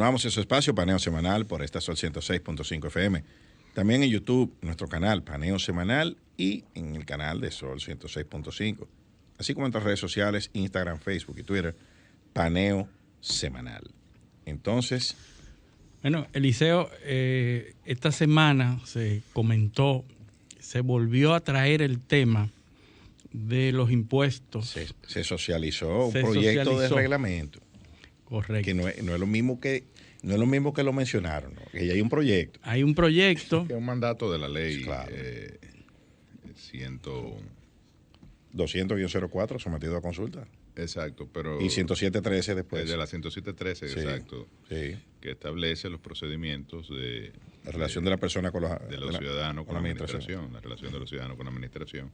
Continuamos en su espacio, Paneo Semanal, por esta Sol 106.5 FM. También en YouTube, nuestro canal Paneo Semanal y en el canal de Sol 106.5. Así como en nuestras redes sociales, Instagram, Facebook y Twitter, Paneo Semanal. Entonces... Bueno, Eliseo, esta semana se comentó, se volvió a traer el tema de los impuestos. Se socializó un proyecto de reglamento. Correcto. Que no es lo mismo que lo mencionaron, ¿no? Que ya hay un proyecto. Hay un proyecto. Que es un mandato de la ley. Claro. 200-04 sometido a consulta. Exacto, pero... Y 107.13 después. De la 107.13, sí, exacto. Sí. Que establece los procedimientos de... La relación de la persona con los ciudadanos con la administración. La relación de los ciudadanos con la administración.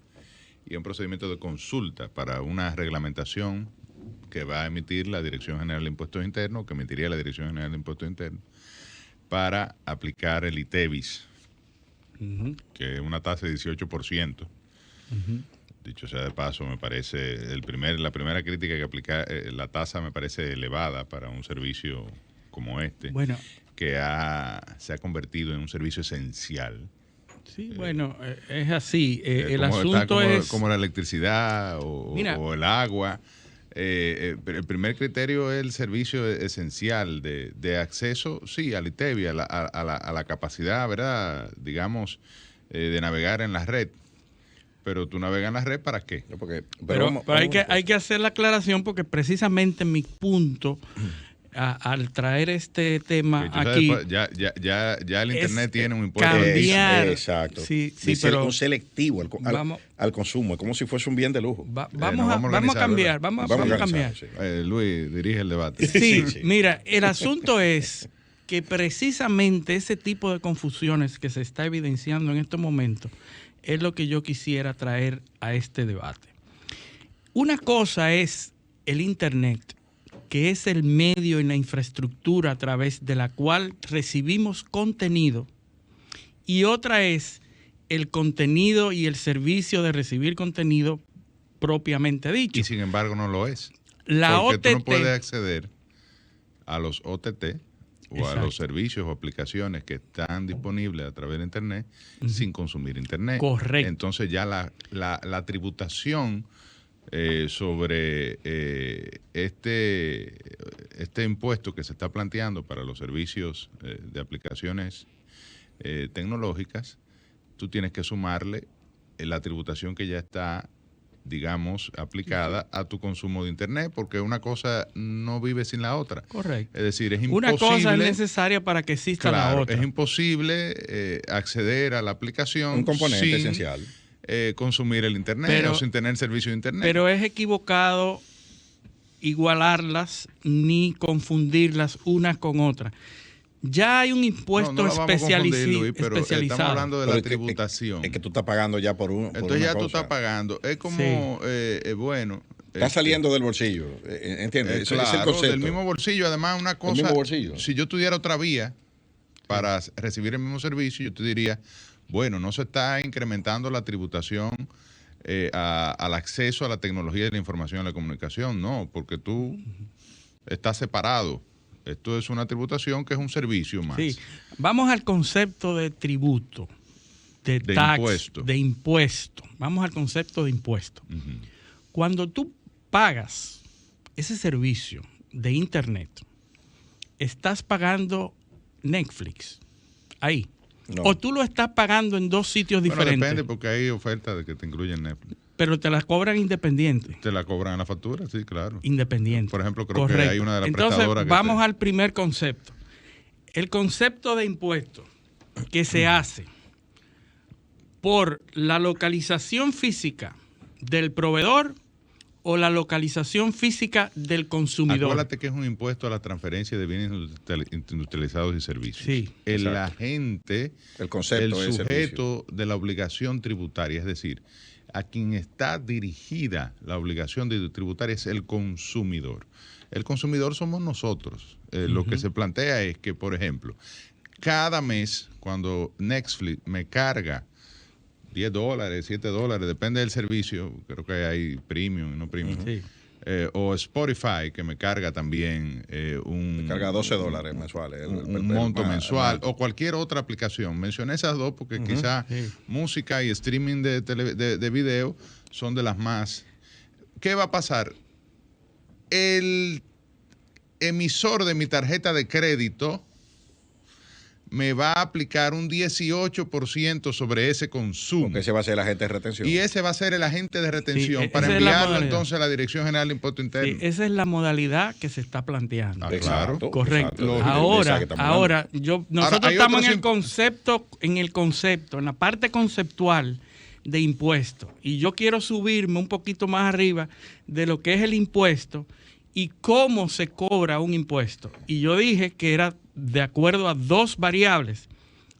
Y un procedimiento de consulta para una reglamentación que va a emitir la Dirección General de Impuestos Internos, que emitiría la Dirección General de Impuestos Internos, para aplicar el ITEVIS, que es una tasa de 18%. Dicho sea de paso, me parece, la primera crítica que aplica, la tasa me parece elevada para un servicio como este, bueno, que se ha convertido en un servicio esencial. Sí, bueno, es así. El asunto es... Como la electricidad o el agua. El primer criterio es el servicio esencial de acceso, sí, al ITEVI, a la capacidad, ¿verdad?, digamos, de navegar en la red. Pero tú navegas en la red, ¿para qué? Pero hay que hacer la aclaración porque precisamente mi punto al traer este tema aquí... Ya el Internet tiene un impuesto. Cambiar. Exacto. Sí, pero un selectivo al consumo, es como si fuese un bien de lujo. Vamos a cambiar, vamos a cambiar. Sí. Luis, dirige el debate. Sí, mira, el asunto es que precisamente ese tipo de confusiones que se está evidenciando en estos momentos es lo que yo quisiera traer a este debate. Una cosa es el Internet, que es el medio y la infraestructura a través de la cual recibimos contenido, y otra es el contenido y el servicio de recibir contenido propiamente dicho. Y sin embargo no lo es. La porque OTT, tú no puedes acceder a los OTT o exacto, a los servicios o aplicaciones que están disponibles a través de Internet sin consumir Internet. Correcto. Entonces ya la tributación sobre este impuesto que se está planteando para los servicios de aplicaciones tecnológicas, tú tienes que sumarle la tributación que ya está, digamos, aplicada a tu consumo de Internet, porque una cosa no vive sin la otra. Correcto. Es decir, es imposible... Una cosa es necesaria para que exista la otra. Es imposible acceder a la aplicación un componente sin esencial. Consumir el Internet o sin tener servicio de Internet. Pero es equivocado igualarlas ni confundirlas unas con otras. Ya hay un impuesto especializado. Pero estamos hablando de la tributación. Es que tú estás pagando ya por uno. Entonces ya tú estás pagando. Es como, bueno... Está saliendo del bolsillo, ¿entiendes? Claro, es el concepto. Del mismo bolsillo. Además, una cosa... ¿Del mismo bolsillo? Si yo tuviera otra vía para recibir el mismo servicio, yo te diría, bueno, no se está incrementando la tributación al acceso a la tecnología de la información y la comunicación. No, porque tú estás separado. Esto es una tributación que es un servicio más. Sí. Vamos al concepto de tributo, de tax, impuesto. De impuesto. Vamos al concepto de impuesto. Cuando tú pagas ese servicio de Internet, estás pagando Netflix ahí. No. O tú lo estás pagando en dos sitios diferentes. Depende, porque hay ofertas de que te incluyen Netflix. Pero te la cobran independiente. ¿Te la cobran en la factura? Sí, claro. Independiente. Por ejemplo, creo Correcto. que hay una de las Entonces, prestadoras que vamos al primer concepto. El concepto de impuesto que se hace por la localización física del proveedor o la localización física del consumidor. Acuérdate que es un impuesto a la transferencia de bienes industrializados y servicios. Sí, el agente, el concepto, el sujeto de la obligación tributaria, es decir, a quien está dirigida la obligación tributaria es el consumidor. El consumidor somos nosotros. Lo que se plantea es que, por ejemplo, cada mes, cuando Netflix me carga $10, $7, depende del servicio, creo que hay premium y no premium, o Spotify, que me carga también Me carga $12 mensuales. Un monto mensual, o cualquier otra aplicación. Mencioné esas dos porque quizás música y streaming de video son de las más. ¿Qué va a pasar? El emisor de mi tarjeta de crédito me va a aplicar un 18% sobre ese consumo. Porque ese va a ser el agente de retención. Y ese va a ser el agente de retención para enviarlo entonces a la Dirección General de Impuesto Interno. Sí, esa es la modalidad que se está planteando. Claro. Correcto. Exacto. Ahora, nosotros estamos en el concepto, en la parte conceptual de impuesto. Y yo quiero subirme un poquito más arriba de lo que es el impuesto y cómo se cobra un impuesto. Y yo dije que era de acuerdo a dos variables.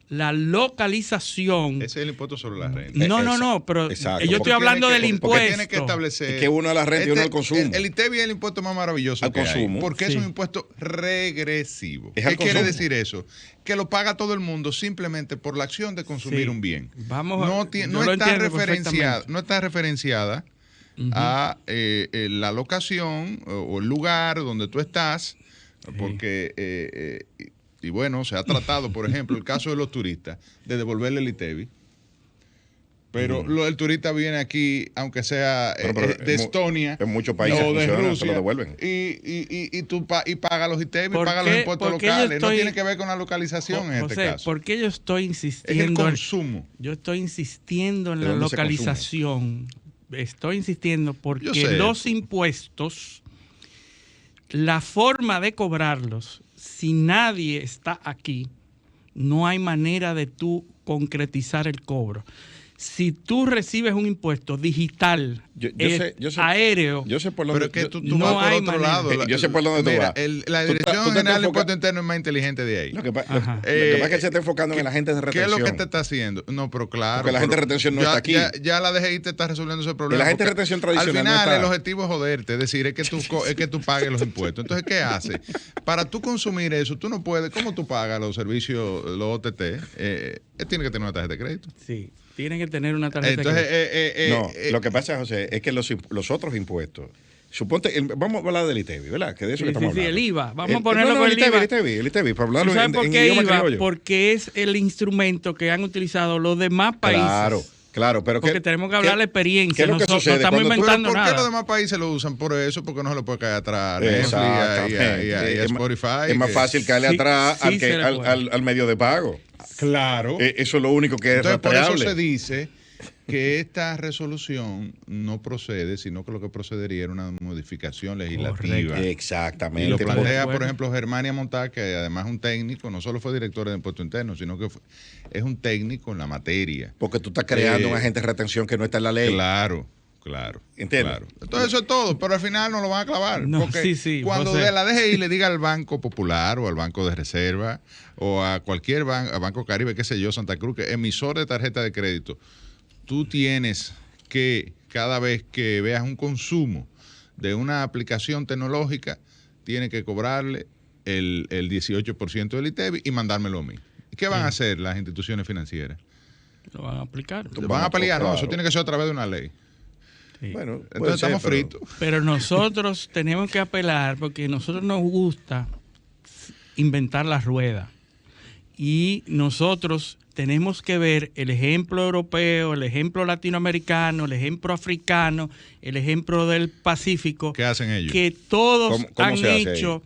La localización. Ese es el impuesto sobre la renta. No, pero exacto, yo estoy hablando del impuesto. Porque tiene que establecer. Es que uno a la renta y uno al consumo. El ITEVI es el impuesto más maravilloso al que consumo. hay, porque es un impuesto regresivo. ¿Qué quiere decir eso? Que lo paga todo el mundo simplemente por la acción de consumir un bien. No está referenciada a la locación o el lugar donde tú estás, porque y bueno, se ha tratado, por ejemplo, el caso de los turistas, de devolverle el ITEVI. Pero el turista viene aquí, aunque sea de Estonia en muchos países o de Rusia, se lo devuelven. Y paga los ITEVI, paga los impuestos locales. No tiene que ver con la localización en este caso. ¿Por qué yo estoy insistiendo? Es el consumo. Yo estoy insistiendo en la localización. Estoy insistiendo porque los impuestos, la forma de cobrarlos, si nadie está aquí, no hay manera de tú concretizar el cobro. Si tú recibes un impuesto digital, aéreo, yo sé por dónde, pero que tú no vas por otro manera. lado. Yo sé por dónde tú vas. La Dirección General de Impuesto Interno es más inteligente de ahí. Lo que pasa es que se está enfocando en la gente de retención. ¿Qué es lo que te está haciendo? No, pero claro. Porque la gente de retención no está aquí. Ya la DGI te está resolviendo ese problema. Y la gente de retención tradicional al final no está. el objetivo es joderte, es decir, es que tú pagues los impuestos. Entonces, ¿qué hace? Para tú consumir eso, tú no puedes. ¿Cómo tú pagas los servicios, los OTT? Tiene que tener una tarjeta de crédito. Sí. Tienen que tener una tarjeta. Entonces, lo que pasa, José, es que los otros impuestos, suponte, vamos a hablar del ITEVI, ¿verdad? Que de eso que estamos hablando. Sí, el IVA. Vamos a ponerlo con el ITEVI, para hablarlo ¿Sabes por qué idioma IVA? criollo. Porque es el instrumento que han utilizado los demás países. Claro, pero porque tenemos que hablar de la experiencia. ¿Qué es lo que sucede? No estamos inventando nada. ¿Por qué los demás países lo usan? Por eso, porque no se lo puede caer atrás y a Spotify. Es más fácil caerle atrás al medio de pago. Claro. Eso es lo único que es Entonces, por rastreable. eso se dice que esta resolución no procede, sino que lo que procedería era una modificación legislativa. Correcto. Exactamente. Y lo plantea, por ejemplo, Germania Montá, que además es un técnico, no solo fue director de Impuesto Interno, sino que es un técnico en la materia. Porque tú estás creando un agente de retención que no está en la ley. Claro. ¿Entiendes? Claro. Entonces eso es todo, pero al final no lo van a clavar. No, porque cuando José. de la DGI le diga al Banco Popular o al Banco de Reserva o a cualquier banco, a Banco Caribe, qué sé yo, Santa Cruz, que emisor de tarjeta de crédito, tú tienes que, cada vez que veas un consumo de una aplicación tecnológica, tienes que cobrarle el 18% del ITEVI y mandármelo a mí. ¿Qué van a hacer las instituciones financieras? Lo van a aplicar. ¿Lo van a aplicar? No, eso tiene que ser a través de una ley. Sí. Bueno, entonces estamos fritos. Pero nosotros tenemos que apelar porque a nosotros nos gusta inventar la rueda. Y nosotros tenemos que ver el ejemplo europeo, el ejemplo latinoamericano, el ejemplo africano, el ejemplo del Pacífico. ¿Qué hacen ellos? Que todos ¿Cómo han hecho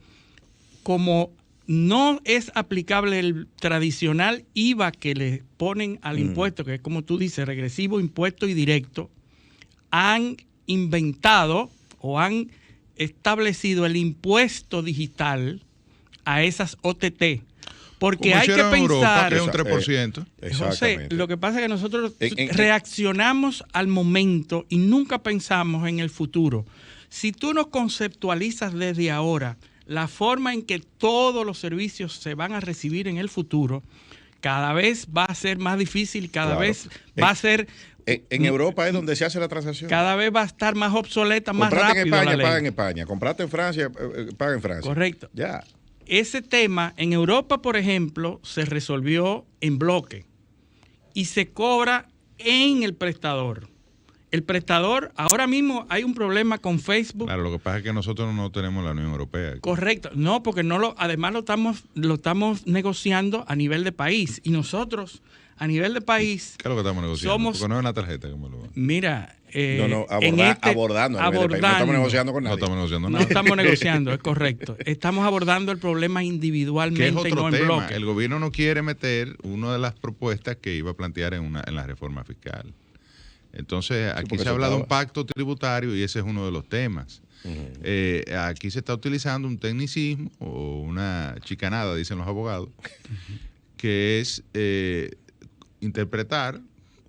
como no es aplicable el tradicional IVA que le ponen al impuesto, que es como tú dices, regresivo, impuesto y directo. Han inventado o han establecido el impuesto digital a esas OTT. Porque como hay que pensar... Europa, que es un 3%. José, lo que pasa es que nosotros reaccionamos al momento y nunca pensamos en el futuro. Si tú no conceptualizas desde ahora la forma en que todos los servicios se van a recibir en el futuro, cada vez va a ser más difícil, cada vez va a ser... En Europa es donde se hace la transacción. Cada vez va a estar más obsoleta, más Comprate rápido. en España, la ley. paga en España. Comprate en Francia, paga en Francia. Correcto. Ya. Ese tema, en Europa, por ejemplo, se resolvió en bloque y se cobra en el prestador. el prestador, ahora mismo hay un problema con Facebook. Claro, lo que pasa es que nosotros no tenemos la Unión Europea aquí. Correcto, no, porque además lo estamos negociando a nivel de país, y nosotros a nivel de país ¿Qué es lo que estamos negociando? somos, porque no es una tarjeta como lo va. mira, abordando. No estamos negociando con nadie. No estamos negociando no nada. estamos negociando, es correcto. Estamos abordando el problema individualmente, Que es otro no en tema. bloque. El gobierno no quiere meter una de las propuestas que iba a plantear en la reforma fiscal. Entonces, aquí se habla de un pacto tributario y ese es uno de los temas. Aquí se está utilizando un tecnicismo o una chicanada, dicen los abogados, que es interpretar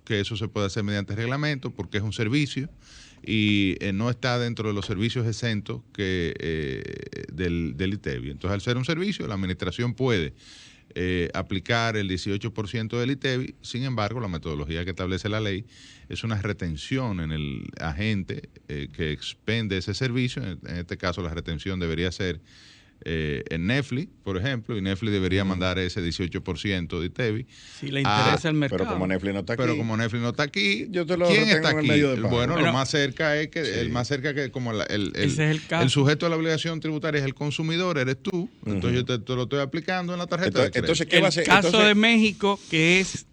que eso se puede hacer mediante reglamento porque es un servicio y no está dentro de los servicios exentos del ITEVI. Entonces, al ser un servicio, la administración puede aplicar el 18% del ITEVI. Sin embargo, la metodología que establece la ley es una retención en el agente que expende ese servicio. En este caso, la retención debería ser en Netflix, por ejemplo, y Netflix debería mandar ese 18% de ITEVI. Si le interesa el mercado. Pero como Netflix no está aquí. ¿Quién está aquí? Bueno, lo más cerca es que sí. el más cerca que como ese es el caso. el sujeto de la obligación tributaria es el consumidor, eres tú. Entonces yo te lo estoy aplicando en la tarjeta de crédito. Entonces, ¿qué va a hacer? El caso de México, que es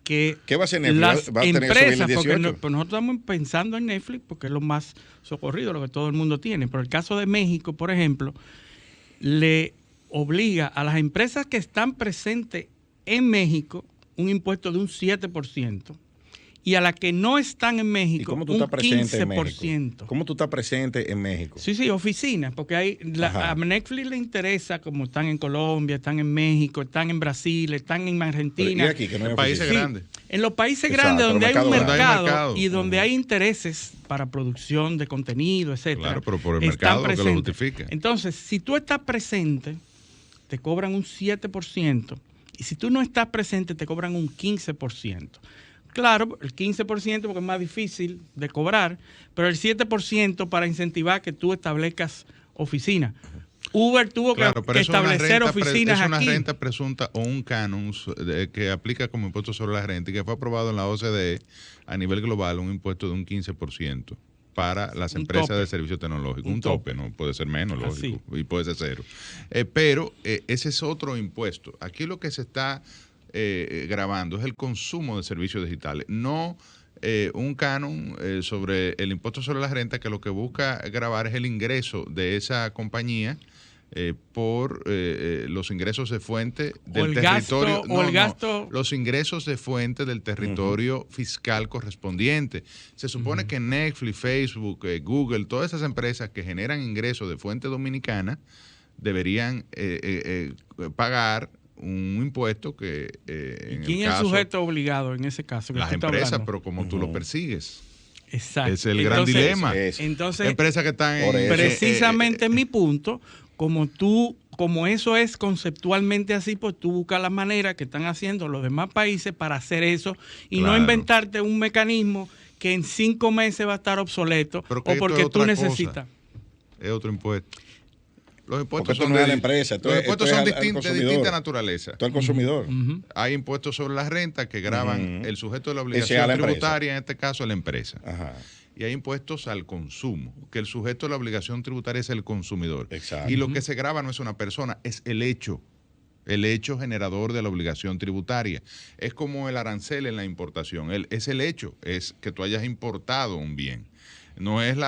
que ¿qué va a hacer Netflix? las ¿Va a tener que subir el empresas, 18? porque nosotros estamos pensando en Netflix porque es lo más socorrido, lo que todo el mundo tiene. Pero el caso de México, por ejemplo, le obliga a las empresas que están presentes en México un impuesto de un 7%, y a las que no están en México ¿Y cómo tú un estás presente 15%. en México? ¿Cómo tú estás presente en México? Sí, oficinas, porque a Netflix le interesa, como están en Colombia, están en México, están en Brasil, están en Argentina. ¿Y aquí, que no hay países oficina? grandes. En los países Exacto, grandes donde hay un mercado mercado y donde hay intereses para producción de contenido, etcétera. Claro, pero por el están mercado que lo presentes. justifica. Entonces, si tú estás presente, te cobran un 7%, y si tú no estás presente, te cobran un 15%. Claro, el 15% porque es más difícil de cobrar, pero el 7% para incentivar que tú establezcas oficinas. Uber tuvo que establecer oficinas aquí. Es una renta presunta o un canon que aplica como impuesto sobre la renta y que fue aprobado en la OCDE a nivel global, un impuesto de un 15% para las empresas de servicios tecnológicos. Un tope, no puede ser menos, lógico, y puede ser cero. Pero ese es otro impuesto. Aquí lo que se está grabando es el consumo de servicios digitales, no un canon sobre el impuesto sobre la renta, que lo que busca grabar es el ingreso de esa compañía por los ingresos de fuente del territorio. Los ingresos de fuente del territorio fiscal correspondiente. Se supone que Netflix, Facebook, Google, todas esas empresas que generan ingresos de fuente dominicana deberían pagar un impuesto que ¿Y quién es el sujeto obligado en ese caso? Las empresas, pero como tú lo persigues. Exacto. Es el gran dilema. Entonces, empresas que están precisamente mi punto, como eso es conceptualmente así, pues tú buscas la manera que están haciendo los demás países para hacer eso y no inventarte un mecanismo que en 5 meses va a estar obsoleto o porque tú necesitas. Es otro impuesto. Los impuestos son de la empresa. Los impuestos son de distinta naturaleza. Tú el consumidor. Hay impuestos sobre la renta que graban el sujeto de la obligación tributaria, en este caso la empresa. Y hay impuestos al consumo, que el sujeto de la obligación tributaria es el consumidor. Exacto. Y lo que se graba no es una persona, es el hecho generador de la obligación tributaria. Es como el arancel en la importación. Es el hecho, es que tú hayas importado un bien. No es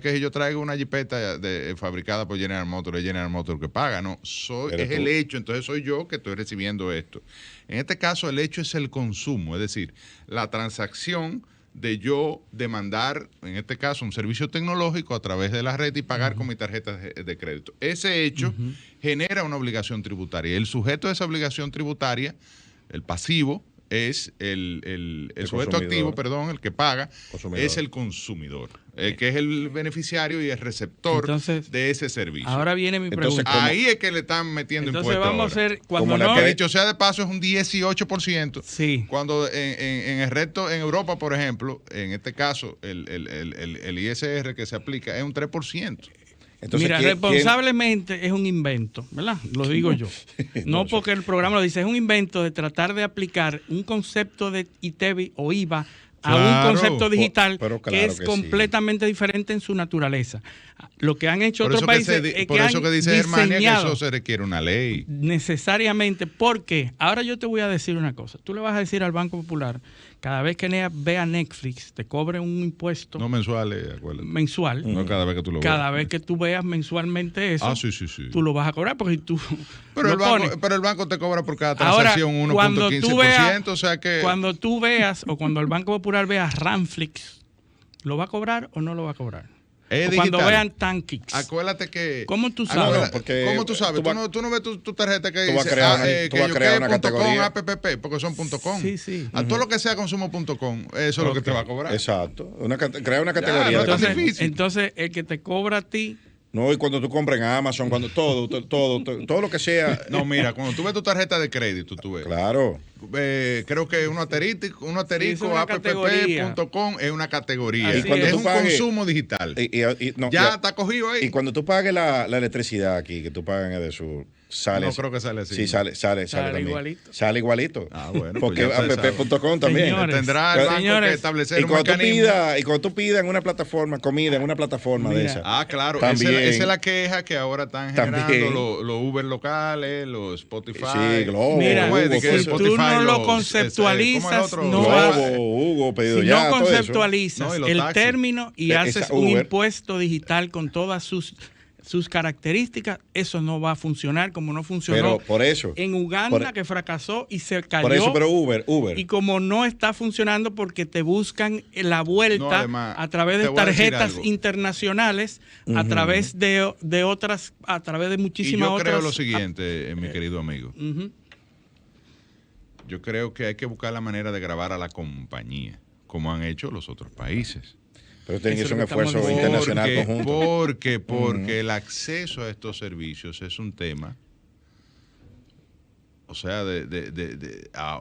que yo traiga una jipeta fabricada por General Motors, es General Motors que paga, no, es el hecho, entonces soy yo que estoy recibiendo esto. En este caso el hecho es el consumo, es decir, la transacción de yo demandar, en este caso, un servicio tecnológico a través de la red y pagar con mi tarjeta de crédito. Ese hecho genera una obligación tributaria. El sujeto de esa obligación tributaria, el pasivo, es el sujeto activo, el que paga, es el consumidor, que es el beneficiario y el receptor de ese servicio. Ahora viene mi pregunta. Ahí es que le están metiendo impuestos. Entonces vamos a hacer, cuando no... Que dicho sea de paso, es un 18%. Sí. Cuando en el resto, en Europa, por ejemplo, en este caso, el ISR que se aplica es un 3%. Entonces, mira, responsablemente es un invento, ¿verdad? Lo digo yo. No porque el programa lo dice, es un invento de tratar de aplicar un concepto de ITEVI o IVA a un concepto digital pero claro que es que completamente diferente en su naturaleza. Lo que han hecho otros países es por que eso han que dice Germania que diseñado eso se requiere una ley. necesariamente, porque ahora yo te voy a decir una cosa. Tú le vas a decir al Banco Popular, cada vez que vea Netflix, te cobre un impuesto No mensuales, acuérdate. mensual. No cada vez que tú lo Cada veas. vez que tú veas mensualmente eso, Sí. tú lo vas a cobrar porque tú Pero lo el, banco, pones. pero el banco te cobra por cada Ahora, transacción cuando tú veas, 1.15%, o sea que... cuando tú veas o cuando el Banco Popular vea Ramflix, ¿lo va a cobrar o no lo va a cobrar? Es O cuando digital. vean Tankix. Acuérdate que... ¿Cómo tú sabes? no, porque ¿Cómo tú sabes? tú no ves tu tarjeta que tú vas a dice crear una- que tú vas a yo crear qué una punto categoría. com, app, porque son .com. Sí. A todo lo que sea consumo.com, eso es lo que te va a cobrar. Exacto. Crea una categoría. no de es tan consumo. difícil. Entonces, el que te cobra a ti, No, y cuando tú compras en Amazon, cuando todo lo que sea. No, mira, cuando tú ves tu tarjeta de crédito, tú ves. Claro. Creo que un asterisco, es una categoría. app.com es una categoría. Así Es es. un consumo digital. No, ya está cogido ahí. Y cuando tú pagues la electricidad aquí, que tú pagas en Edesur, sale. No creo que sale así. Sí, sale también. igualito. Sale igualito. Ah, bueno, pues Porque ya ustedes app.com también. Señores, Tendrá el banco señores, que establecer Y un cuando, mecanismo. y cuando tú pidas en una plataforma, comida en una plataforma de Mira. esa. Ah, claro. También. Esa es la queja que ahora están generando También. los Uber locales, los Spotify. Sí, Globo, Mira, ¿Cómo es? De Hugo, que todo si eso. tú Spotify, no lo ¿cómo es el conceptualizas, otro? no vas. Globo, Hugo, pedido Si ya, no todo eso. conceptualizas No, y los el taxis. término y Esa haces un Uber. impuesto digital con todas sus características, eso no va a funcionar como no funcionó Pero por eso. en Uganda, por- que fracasó y se cayó. Por eso, pero Uber. Y como no está funcionando porque te buscan la No, vuelta además, a través te de voy a decir tarjetas algo. internacionales, a través de otras, a través de Y muchísimas yo otras. creo lo siguiente, mi querido amigo. Ujú. Yo creo que hay que buscar la manera de grabar a la compañía, como han hecho los otros países. Pero tiene que Eso ser un es lo que estamos esfuerzo diciendo. internacional conjunto. Porque el acceso a estos servicios es un tema, o sea,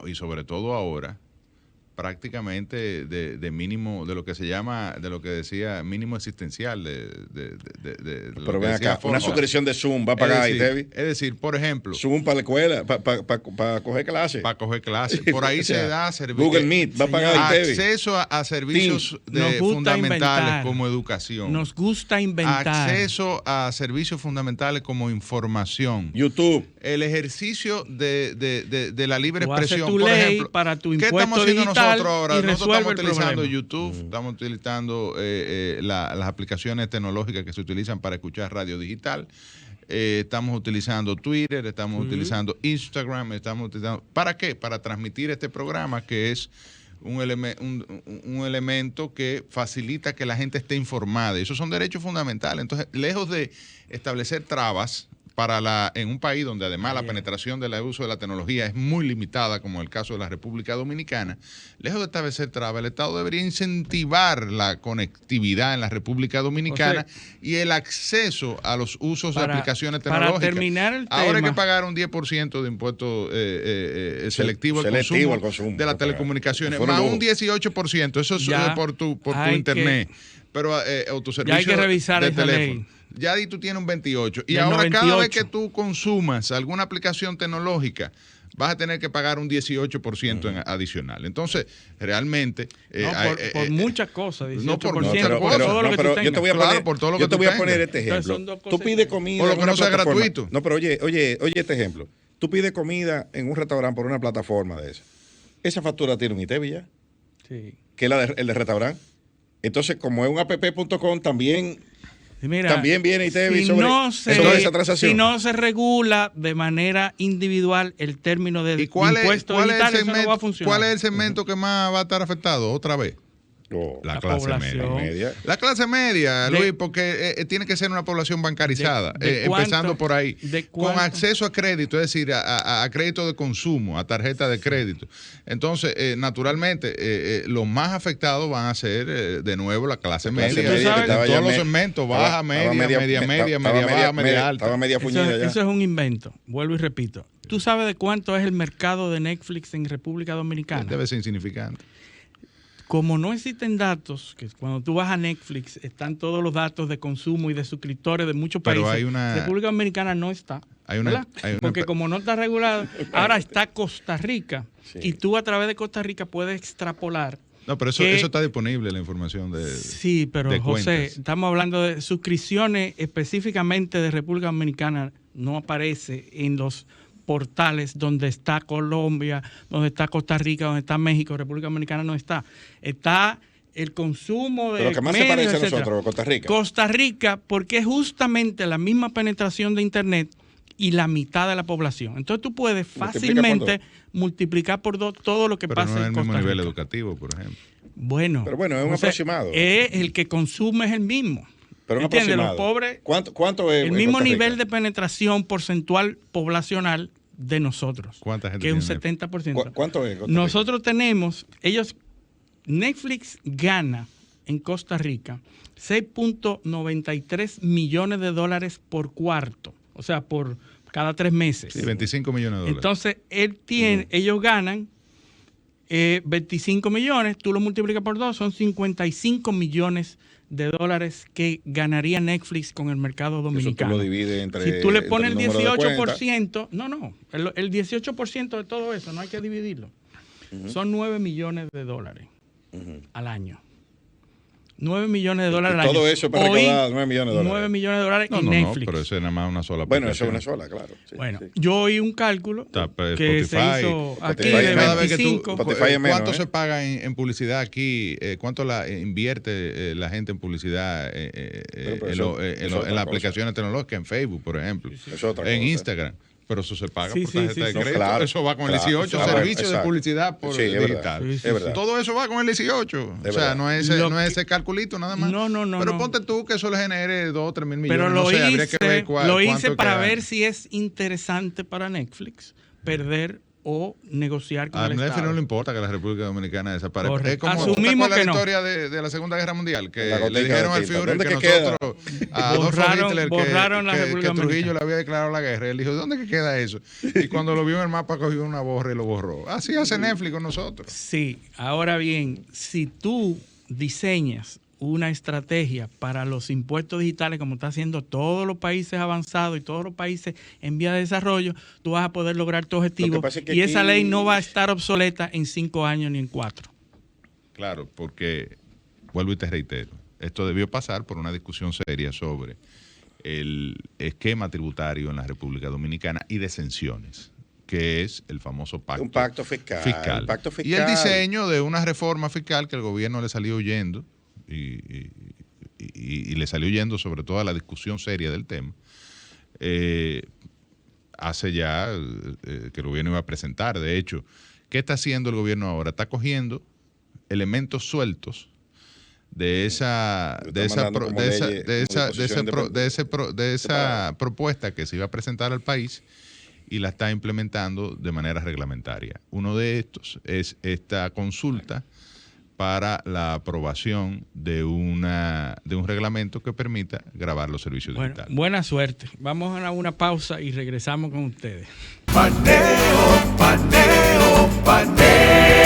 y sobre todo ahora, prácticamente de mínimo, de lo que se llama, de lo que decía mínimo existencial, de lo Pero que ven decía acá, una Forma. suscripción de Zoom va a pagar ahí, Tevi. Es decir, por ejemplo, Zoom para la escuela, para coger clases. para coger clases, por ahí O sea, se da servicio. Google Meet va a pagar ahí, Tevi. Acceso a servicios Nos gusta fundamentales inventar. como educación. Nos gusta inventar. Acceso a servicios fundamentales como información. YouTube. El ejercicio de la libre Tú haces expresión. tu Por ley ejemplo, para tu ¿qué impuesto estamos haciendo digital nosotros ahora? y Nosotros resuelve estamos el utilizando problema. YouTube, estamos utilizando las aplicaciones tecnológicas que se utilizan para escuchar radio digital. Estamos utilizando Twitter, estamos utilizando Instagram, estamos utilizando... ¿Para qué? Para transmitir este programa que es un elemento que facilita que la gente esté informada. Esos son derechos fundamentales. Entonces, lejos de establecer trabas en un país donde además la penetración del uso de la tecnología es muy limitada, como el caso de la República Dominicana, lejos de establecer trabas, el Estado debería incentivar la conectividad en la República Dominicana y el acceso a los usos de aplicaciones tecnológicas. Para terminar el Ahora hay tema, que pagar un 10% de impuesto selectivo al Selectivo al consumo consumo. de las telecomunicaciones, Fue un más lujo. un 18%, eso es Ya por tu hay internet, pero o tu servicio ya hay que revisar de esa teléfono. ley. Ya ahí tú tienes un 28. Y Del ahora cada 98. vez que tú consumas alguna aplicación tecnológica, vas a tener que pagar un 18% adicional. Entonces, realmente... por muchas cosas, 18%, no por por muchas todo cosas. lo que tú yo tengas. te voy a Claro, poner, por todo lo yo que te tú voy a tengas. poner este Entonces, ejemplo. son dos Tú cosas pides comida O lo en que una no sea plataforma. gratuito. No, pero oye este ejemplo. Tú pides comida en un restaurante por una plataforma de esa. Esa factura tiene un ITEVI ya, Sí. que es el de restaurante. Entonces, como es un app.com, también Mira, También viene ITEVI sobre esa transacción. Si no se regula de manera individual el término de ¿Y cuál impuesto es digital, el eso no va a segmento, funcionar. cuál es el segmento que más va a estar afectado otra vez? La clase población. media. La clase media, Luis, porque tiene que ser una población bancarizada, empezando por ahí, con acceso a crédito, es decir, a crédito de consumo, a tarjeta de crédito. Entonces, naturalmente, los más afectados van a ser, de nuevo, la clase media. En todos los segmentos, baja, media, media baja, media alta. Estaba media puñida ya. Eso es un invento, vuelvo y repito. ¿Tú sabes de cuánto es el mercado de Netflix en República Dominicana? Debe ser insignificante. Como no existen datos, que cuando tú vas a Netflix están todos los datos de consumo y de suscriptores de muchos Pero países, hay una- República Dominicana no está. Porque como no está regulado, ahora está Costa Rica y tú a través de Costa Rica puedes extrapolar No, pero eso está disponible, la información de Sí, pero de José, cuentas. estamos hablando de suscripciones específicamente de República Dominicana, no aparece en los portales donde está Colombia, donde está Costa Rica, donde está México. República Dominicana no está. Está el consumo de Pero lo que más medios, se parece a etcétera. nosotros, Costa Rica. Costa Rica, porque es justamente la misma penetración de Internet y la mitad de la población. Entonces tú puedes fácilmente multiplicar por dos todo lo que Pero pasa no es en el Costa mismo nivel Rica. educativo, por ejemplo. Bueno, Pero bueno, es un aproximado. El que consume es el mismo. Pero un ¿Entiendes? Los aproximado. pobres, ¿Cuánto es el en mismo Costa Rica? nivel de penetración porcentual poblacional de nosotros. ¿Cuánta gente que es un tiene 70%. ¿Cuánto es en Costa Rica? Nosotros tenemos, Netflix gana en Costa Rica $6.93 millones por cuarto. O sea, por cada 3 meses. Sí, 25 millones de dólares. Entonces, ellos ganan 25 millones, tú lo multiplicas por 2, son 55 millones de dólares que ganaría Netflix con el mercado dominicano. Eso tú lo divides entre, si tú le pones el entre número de cuentas. 18%, el 18% de todo eso, no hay que dividirlo. Son 9 millones de dólares al año. 9 millones de dólares al año. Todo eso para recaudar 9 millones de dólares. 9 millones de dólares No, en no, Netflix. no, pero eso es nada más una sola Bueno, eso es aplicación. una sola, claro. Sí, Bueno, sí. yo oí un cálculo que se Spotify, hizo aquí Spotify, de cada vez que tú- 25. Spotify es menos, ¿Cuánto ¿eh? se paga en publicidad aquí? ¿Cuánto invierte la gente en publicidad Pero en eso es las otra aplicaciones tecnológicas, en Facebook, por ejemplo, Es otra en cosa. Instagram? Pero eso se paga Sí, por sí, tarjeta sí, de sí. crédito. No, claro, Eso va con el claro. 18, Ah, bueno, servicio de exacto. publicidad por Sí, es verdad. digital. Sí, sí, Es verdad. Todo eso va con el 18. Es O sea, verdad. no es ese calculito nada más. No, Pero no. ponte tú que eso le genere 2 o 3 mil millones. Pero no lo sé, habría hice, que ver lo hice cuánto para queda. ver si es interesante para Netflix perder o negociar con A el Netflix Estado. no le importa que la República Dominicana desaparezca. Correcto. Es como Asumimos la que no. historia de la Segunda Guerra Mundial, que La gotica le dijeron de al tinta. Führer ¿Dónde que que queda? nosotros, a Adolfo Hitler, borraron la que República Trujillo Dominicana. le había declarado la guerra. Él dijo, ¿dónde que queda eso? Y cuando lo vio en el mapa, cogió una borra y lo borró. Así hace Netflix con nosotros. Sí, ahora bien, si tú diseñas una estrategia para los impuestos digitales, como está haciendo todos los países avanzados y todos los países en vía de desarrollo, tú vas a poder lograr tu objetivo. Lo que pasa es que y esa aquí- ley no va a estar obsoleta en 5 años ni en 4. Claro, porque, vuelvo y te reitero, esto debió pasar por una discusión seria sobre el esquema tributario en la República Dominicana y de exenciones, que es el famoso pacto. Un pacto fiscal. Un pacto fiscal. Y el diseño de una reforma fiscal que el gobierno le salió huyendo y le salió huyendo sobre todo a la discusión seria del tema. Hace ya que el gobierno iba a presentar. De hecho, ¿qué está haciendo el gobierno ahora? Está cogiendo elementos sueltos de esa propuesta que se iba a presentar al país y la está implementando de manera reglamentaria. Uno de estos es esta consulta para la aprobación de un reglamento que permita grabar los servicios Bueno, digitales. buena suerte. Vamos a una pausa y regresamos con ustedes. Paneo, paneo, paneo.